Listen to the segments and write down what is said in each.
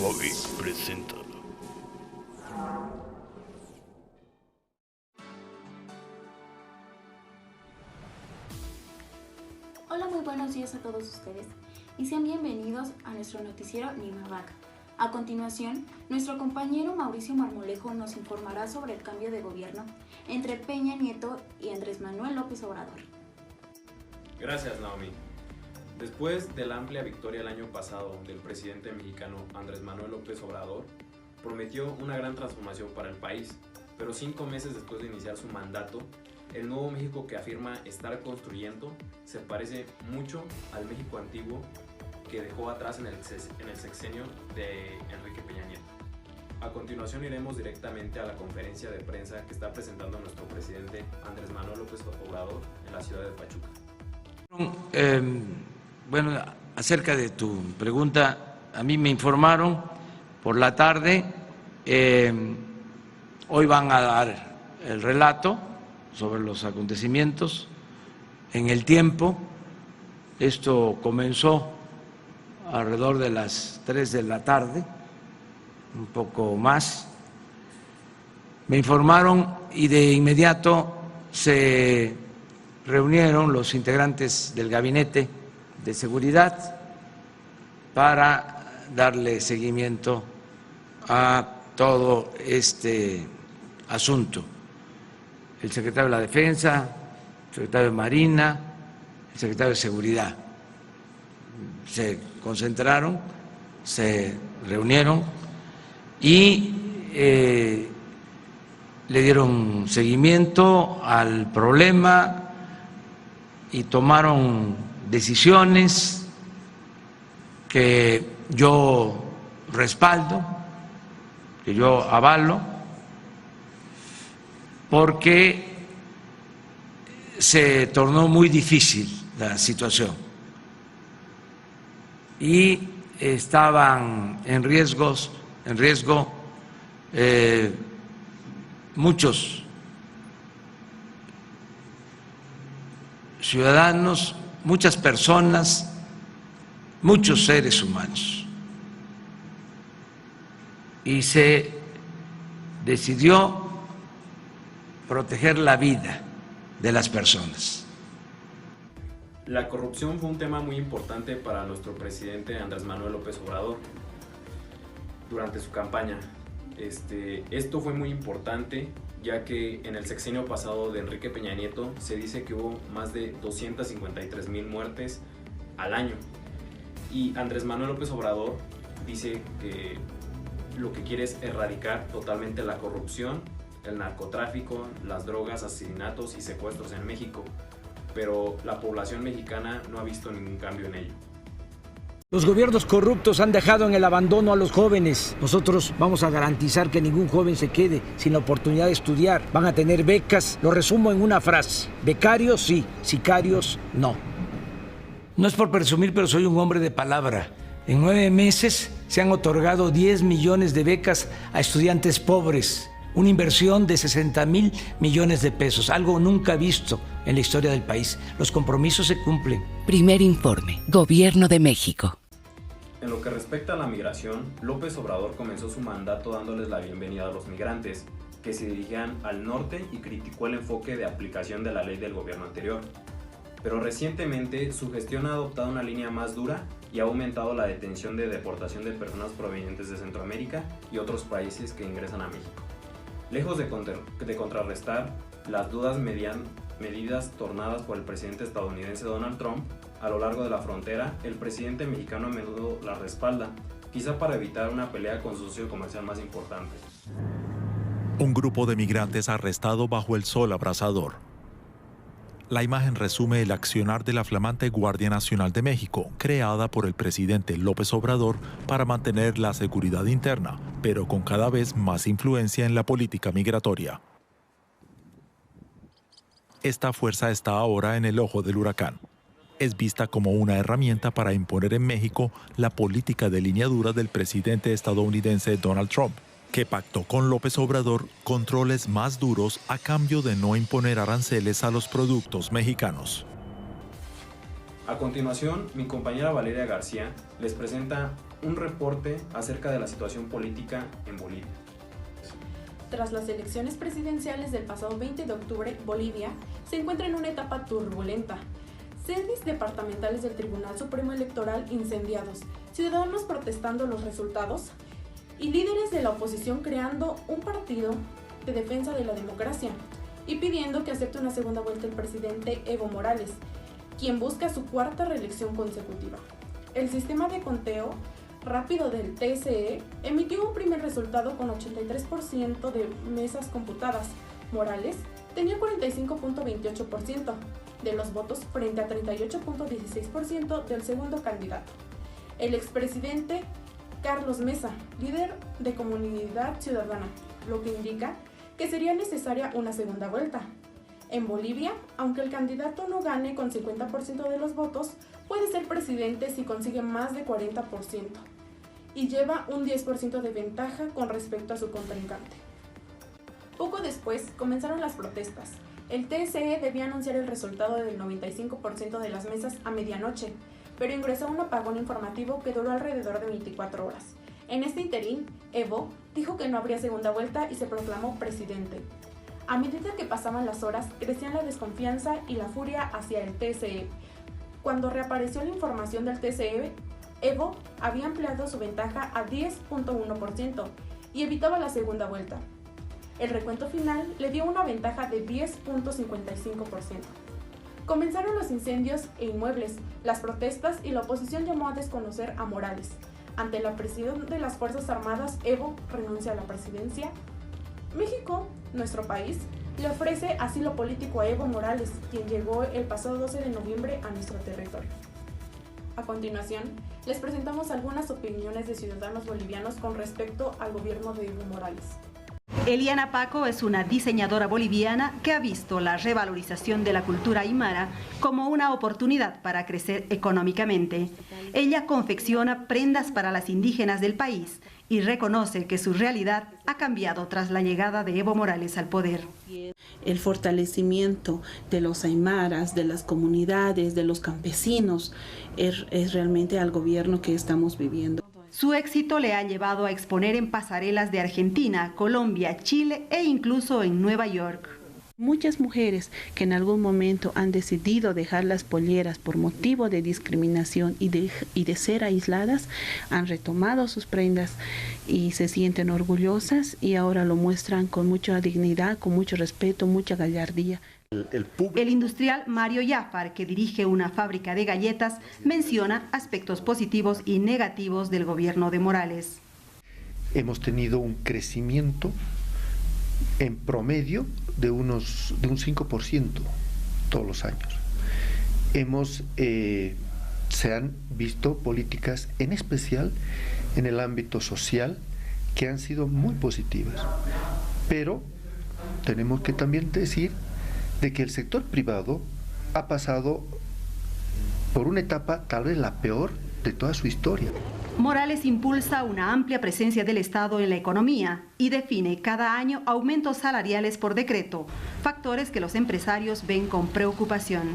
Bobby presenta. Hola, muy buenos días a todos ustedes y sean bienvenidos a nuestro noticiero Nimavaca. A continuación, nuestro compañero Mauricio Marmolejo nos informará sobre el cambio de gobierno entre Peña Nieto y Andrés Manuel López Obrador. Gracias, Naomi. Después de la amplia victoria el año pasado del presidente mexicano Andrés Manuel López Obrador, prometió una gran transformación para el país, pero 5 meses después de iniciar su mandato, el nuevo México que afirma estar construyendo se parece mucho al México antiguo que dejó atrás en el sexenio de Enrique Peña Nieto. A continuación iremos directamente a la conferencia de prensa que está presentando nuestro presidente Andrés Manuel López Obrador en la ciudad de Pachuca. Bueno, acerca de tu pregunta, a mí me informaron por la tarde, hoy van a dar el relato sobre los acontecimientos en el tiempo. Esto comenzó alrededor de las 3 de la tarde, un poco más. Me informaron y de inmediato se reunieron los integrantes del Gabinete de Seguridad para darle seguimiento a todo este asunto. El secretario de la Defensa, el secretario de Marina, el secretario de Seguridad se concentraron, se reunieron y le dieron seguimiento al problema y tomaron decisiones que yo respaldo, que yo avalo, porque se tornó muy difícil la situación y estaban en riesgo muchos ciudadanos, muchas personas, muchos seres humanos. Y se decidió proteger la vida de las personas. La corrupción fue un tema muy importante para nuestro presidente Andrés Manuel López Obrador durante su campaña. Esto fue muy importante ya que en el sexenio pasado de Enrique Peña Nieto se dice que hubo más de 253,000 muertes al año. Y Andrés Manuel López Obrador dice que lo que quiere es erradicar totalmente la corrupción, el narcotráfico, las drogas, asesinatos y secuestros en México. Pero la población mexicana no ha visto ningún cambio en ello. Los gobiernos corruptos han dejado en el abandono a los jóvenes. Nosotros vamos a garantizar que ningún joven se quede sin la oportunidad de estudiar. Van a tener becas. Lo resumo en una frase: becarios sí, sicarios no. No es por presumir, pero soy un hombre de palabra. En 9 meses se han otorgado 10 millones de becas a estudiantes pobres. Una inversión de 60,000 millones de pesos, algo nunca visto en la historia del país. Los compromisos se cumplen. Primer informe, Gobierno de México. En lo que respecta a la migración, López Obrador comenzó su mandato dándoles la bienvenida a los migrantes, que se dirigían al norte, y criticó el enfoque de aplicación de la ley del gobierno anterior. Pero recientemente su gestión ha adoptado una línea más dura y ha aumentado la detención de deportación de personas provenientes de Centroamérica y otros países que ingresan a México. Lejos de contrarrestar las dudas medidas tornadas por el presidente estadounidense Donald Trump a lo largo de la frontera, el presidente mexicano a menudo la respalda, quizá para evitar una pelea con su socio comercial más importante. Un grupo de migrantes arrestado bajo el sol abrasador. La imagen resume el accionar de la flamante Guardia Nacional de México, creada por el presidente López Obrador para mantener la seguridad interna, pero con cada vez más influencia en la política migratoria. Esta fuerza está ahora en el ojo del huracán. Es vista como una herramienta para imponer en México la política de línea dura del presidente estadounidense Donald Trump, que pactó con López Obrador controles más duros a cambio de no imponer aranceles a los productos mexicanos. A continuación, mi compañera Valeria García les presenta un reporte acerca de la situación política en Bolivia. Tras las elecciones presidenciales del pasado 20 de octubre, Bolivia se encuentra en una etapa turbulenta. Sedes departamentales del Tribunal Supremo Electoral incendiados, ciudadanos protestando los resultados y líderes de la oposición creando un partido de defensa de la democracia y pidiendo que acepte una segunda vuelta el presidente Evo Morales, quien busca su cuarta reelección consecutiva. El sistema de conteo rápido del TSE emitió un primer resultado con 83% de mesas computadas. Morales tenía 45.28% de los votos frente a 38.16% del segundo candidato. El expresidente Carlos Mesa, líder de Comunidad Ciudadana, lo que indica que sería necesaria una segunda vuelta. En Bolivia, aunque el candidato no gane con 50% de los votos, puede ser presidente si consigue más de 40% y lleva un 10% de ventaja con respecto a su contrincante. Poco después comenzaron las protestas. El TSE debía anunciar el resultado del 95% de las mesas a medianoche, pero ingresó un apagón informativo que duró alrededor de 24 horas. En este interín, Evo dijo que no habría segunda vuelta y se proclamó presidente. A medida que pasaban las horas, crecían la desconfianza y la furia hacia el TSE. Cuando reapareció la información del TSE, Evo había ampliado su ventaja a 10.1% y evitaba la segunda vuelta. El recuento final le dio una ventaja de 10.55%. Comenzaron los incendios e inmuebles, las protestas y la oposición llamó a desconocer a Morales. Ante la presión de las Fuerzas Armadas, Evo renuncia a la presidencia. México, nuestro país, le ofrece asilo político a Evo Morales, quien llegó el pasado 12 de noviembre a nuestro territorio. A continuación, les presentamos algunas opiniones de ciudadanos bolivianos con respecto al gobierno de Evo Morales. Eliana Paco es una diseñadora boliviana que ha visto la revalorización de la cultura aymara como una oportunidad para crecer económicamente. Ella confecciona prendas para las indígenas del país y reconoce que su realidad ha cambiado tras la llegada de Evo Morales al poder. El fortalecimiento de los aymaras, de las comunidades, de los campesinos, es realmente al gobierno que estamos viviendo. Su éxito le ha llevado a exponer en pasarelas de Argentina, Colombia, Chile e incluso en Nueva York. Muchas mujeres que en algún momento han decidido dejar las polleras por motivo de discriminación y de ser aisladas, han retomado sus prendas y se sienten orgullosas y ahora lo muestran con mucha dignidad, con mucho respeto, mucha gallardía. El industrial Mario Yafar, que dirige una fábrica de galletas, menciona aspectos positivos y negativos del gobierno de Morales. Hemos tenido un crecimiento en promedio de un 5% todos los años. Se han visto políticas, en especial en el ámbito social, que han sido muy positivas. Pero tenemos que también decir de que el sector privado ha pasado por una etapa tal vez la peor de toda su historia. Morales impulsa una amplia presencia del Estado en la economía y define cada año aumentos salariales por decreto, factores que los empresarios ven con preocupación.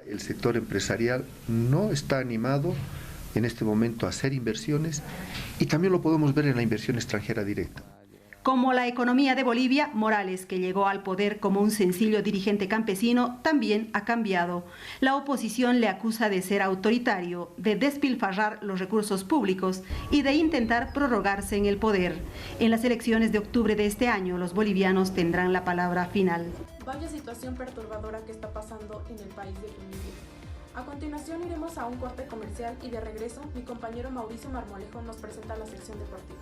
El sector empresarial no está animado en este momento a hacer inversiones y también lo podemos ver en la inversión extranjera directa. Como la economía de Bolivia, Morales, que llegó al poder como un sencillo dirigente campesino, también ha cambiado. La oposición le acusa de ser autoritario, de despilfarrar los recursos públicos y de intentar prorrogarse en el poder. En las elecciones de octubre de este año, los bolivianos tendrán la palabra final. Vaya situación perturbadora que está pasando en el país de Bolivia. A continuación iremos a un corte comercial y de regreso mi compañero Mauricio Marmolejo nos presenta la sección deportiva.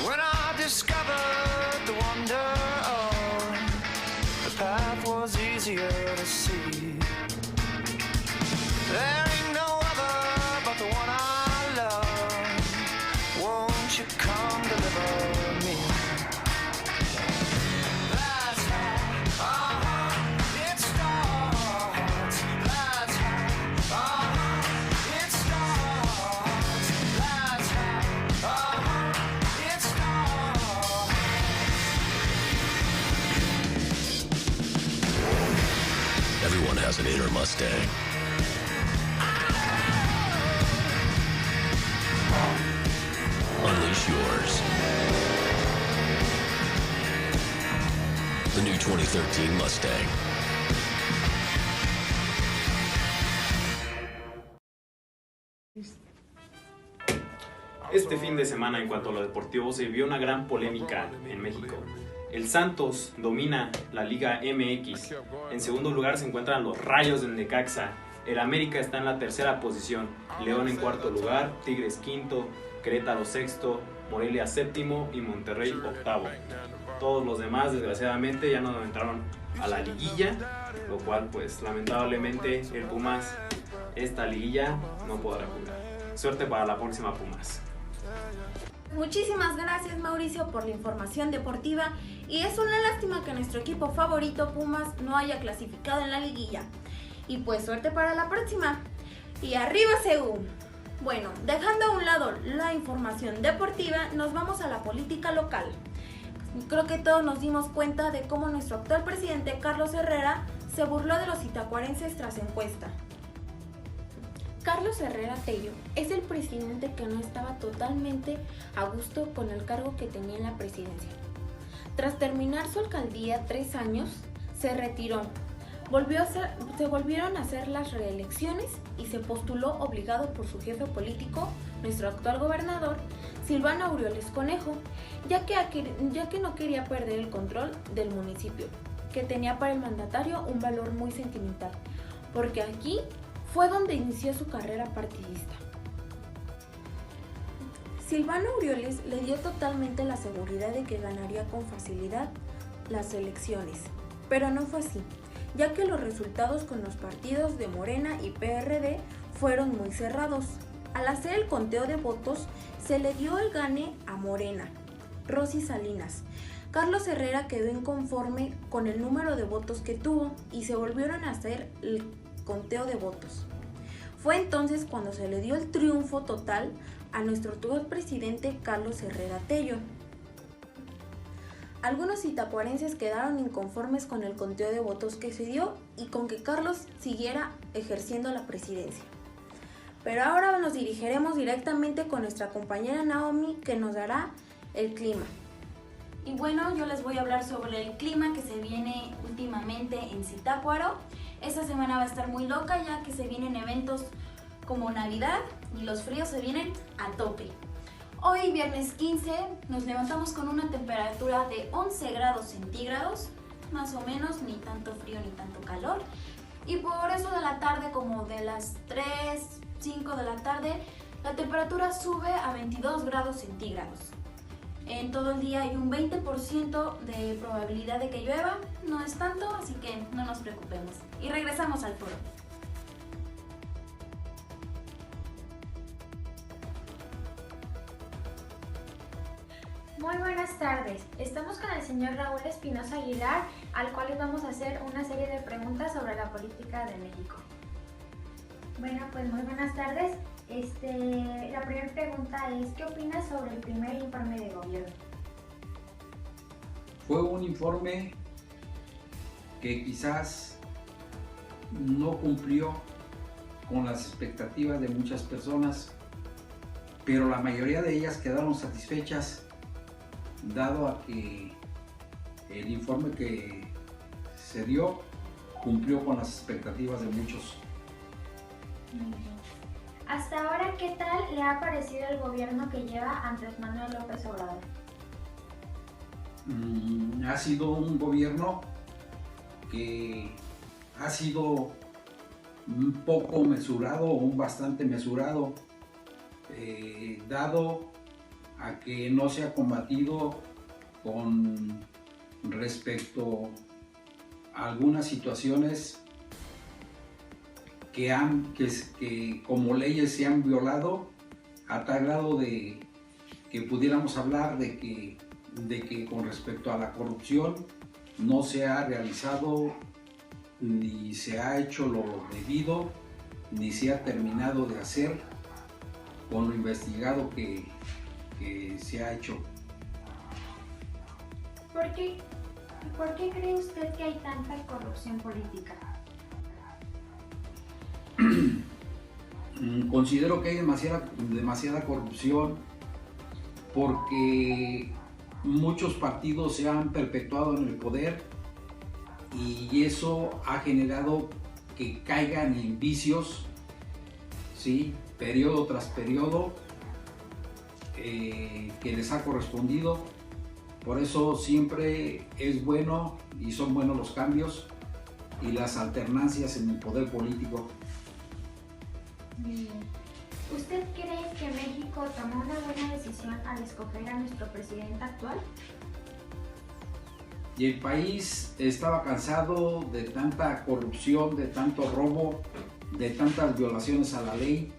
When I discovered the wonder of the path was easier to see. There ain't no other but the one I love. Won't you come deliver me? That's how it starts. That's how it starts. That's how it starts. 2008 Mustang. Unleash yours. The new 2013 Mustang. Este fin de semana, en cuanto a lo deportivo, se vivió una gran polémica en México. El Santos domina la Liga MX. En segundo lugar se encuentran los Rayos del Necaxa. El América está en la tercera posición. León en cuarto lugar, Tigres quinto, Querétaro sexto, Morelia séptimo y Monterrey octavo. Todos los demás, desgraciadamente, ya no entraron a la liguilla, lo cual, pues, lamentablemente, el Pumas, esta liguilla, no podrá jugar. Suerte para la próxima, Pumas. Muchísimas gracias, Mauricio, por la información deportiva, y es una lástima que nuestro equipo favorito, Pumas, no haya clasificado en la liguilla. Y pues suerte para la próxima. Y arriba CU. Bueno, dejando a un lado la información deportiva, nos vamos a la política local. Creo que todos nos dimos cuenta de cómo nuestro actual presidente, Carlos Herrera, se burló de los itacuarenses tras encuesta. Carlos Herrera Tello es el presidente que no estaba totalmente a gusto con el cargo que tenía en la presidencia. Tras terminar su alcaldía 3 años, se retiró. Se volvieron a hacer las reelecciones y se postuló obligado por su jefe político, nuestro actual gobernador, Silvano Aureoles Conejo, ya que no quería perder el control del municipio, que tenía para el mandatario un valor muy sentimental, porque aquí fue donde inició su carrera partidista. Silvano Aureoles le dio totalmente la seguridad de que ganaría con facilidad las elecciones, pero no fue así, ya que los resultados con los partidos de Morena y PRD fueron muy cerrados. Al hacer el conteo de votos, se le dio el gane a Morena, Rosy Salinas. Carlos Herrera quedó inconforme con el número de votos que tuvo y se volvieron a hacer el conteo de votos. Fue entonces cuando se le dio el triunfo total a nuestro actual presidente Carlos Herrera Tello. Algunos itacuarenses quedaron inconformes con el conteo de votos que se dio y con que Carlos siguiera ejerciendo la presidencia. Pero ahora nos dirigiremos directamente con nuestra compañera Naomi, que nos dará el clima. Y bueno, yo les voy a hablar sobre el clima que se viene últimamente en Zitácuaro. Esta semana va a estar muy loca, ya que se vienen eventos como Navidad y los fríos se vienen a tope. Hoy, viernes 15, nos levantamos con una temperatura de 11 grados centígrados, más o menos, ni tanto frío ni tanto calor. Y por eso de la tarde, como de las 3, 5 de la tarde, la temperatura sube a 22 grados centígrados. En todo el día hay un 20% de probabilidad de que llueva, no es tanto, así que no nos preocupemos. Y regresamos al foro. Muy buenas tardes, estamos con el señor Raúl Espinosa Aguilar, al cual les vamos a hacer una serie de preguntas sobre la política de México. Bueno, pues muy buenas tardes. La primera pregunta es, ¿qué opinas sobre el primer informe de gobierno? Fue un informe que quizás no cumplió con las expectativas de muchas personas, pero la mayoría de ellas quedaron satisfechas, dado a que el informe que se dio cumplió con las expectativas de muchos. Muy bien. Hasta ahora, ¿qué tal le ha parecido el gobierno que lleva Andrés Manuel López Obrador? Ha sido un gobierno que ha sido un poco mesurado o un bastante mesurado, dado a que no se ha combatido con respecto a algunas situaciones que como leyes se han violado, a tal grado de que pudiéramos hablar de que con respecto a la corrupción no se ha realizado ni se ha hecho lo debido, ni se ha terminado de hacer con lo investigado que se ha hecho. ¿Por qué cree usted que hay tanta corrupción política? Considero que hay demasiada corrupción porque muchos partidos se han perpetuado en el poder y eso ha generado que caigan en vicios, ¿sí? Periodo tras periodo que les ha correspondido. Por eso siempre es bueno y son buenos los cambios y las alternancias en el poder político. ¿Usted cree que México tomó una buena decisión al escoger a nuestro presidente actual? Y el país estaba cansado de tanta corrupción, de tanto robo, de tantas violaciones a la ley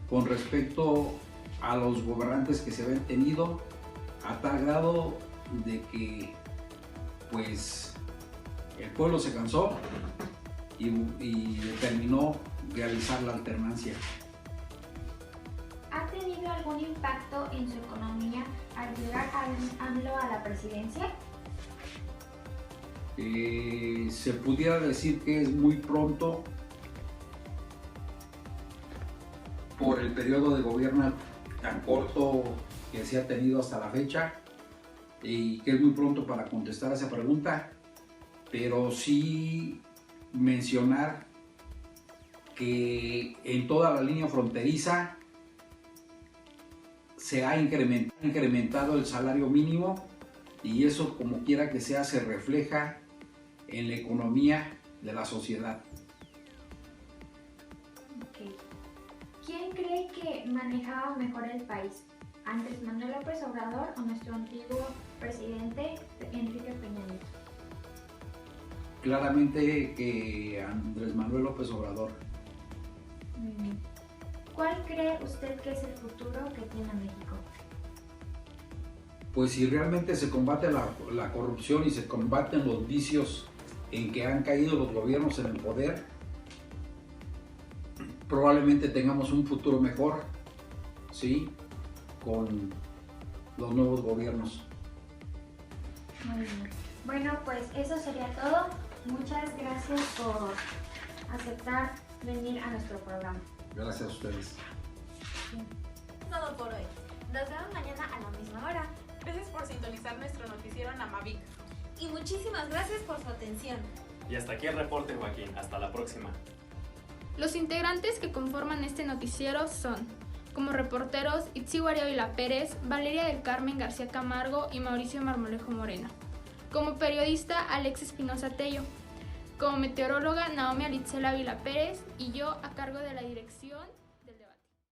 con respecto a los gobernantes que se habían tenido, a tal grado de que pues el pueblo se cansó y determinó realizar la alternancia. ¿Ha tenido algún impacto en su economía al llegar AMLO a la presidencia? Se pudiera decir que es muy pronto por el periodo de gobierno tan corto que se ha tenido hasta la fecha y que es muy pronto para contestar a esa pregunta, pero sí mencionar que en toda la línea fronteriza se ha incrementado el salario mínimo y eso, como quiera que sea, se refleja en la economía de la sociedad. Okay. ¿Quién cree que manejaba mejor el país? ¿Andrés Manuel López Obrador o nuestro antiguo presidente Enrique Peña Nieto? Claramente que Andrés Manuel López Obrador. ¿Cuál cree usted que es el futuro que tiene México? Pues si realmente se combate la corrupción y se combaten los vicios en que han caído los gobiernos en el poder, probablemente tengamos un futuro mejor, ¿sí? Con los nuevos gobiernos. Muy bien. Bueno, pues eso sería todo. Muchas gracias por aceptar venir a nuestro programa. Gracias a ustedes. Todo por hoy. Nos vemos mañana a la misma hora. Gracias por sintonizar nuestro noticiero Namavic. Y muchísimas gracias por su atención. Y hasta aquí el reporte, Joaquín. Hasta la próxima. Los integrantes que conforman este noticiero son, como reporteros, Itziwari Ávila Pérez, Valeria del Carmen García Camargo y Mauricio Marmolejo Moreno. Como periodista, Alex Espinosa Tello. Como meteoróloga, Naomi Alitzela Ávila Pérez y yo a cargo de la dirección.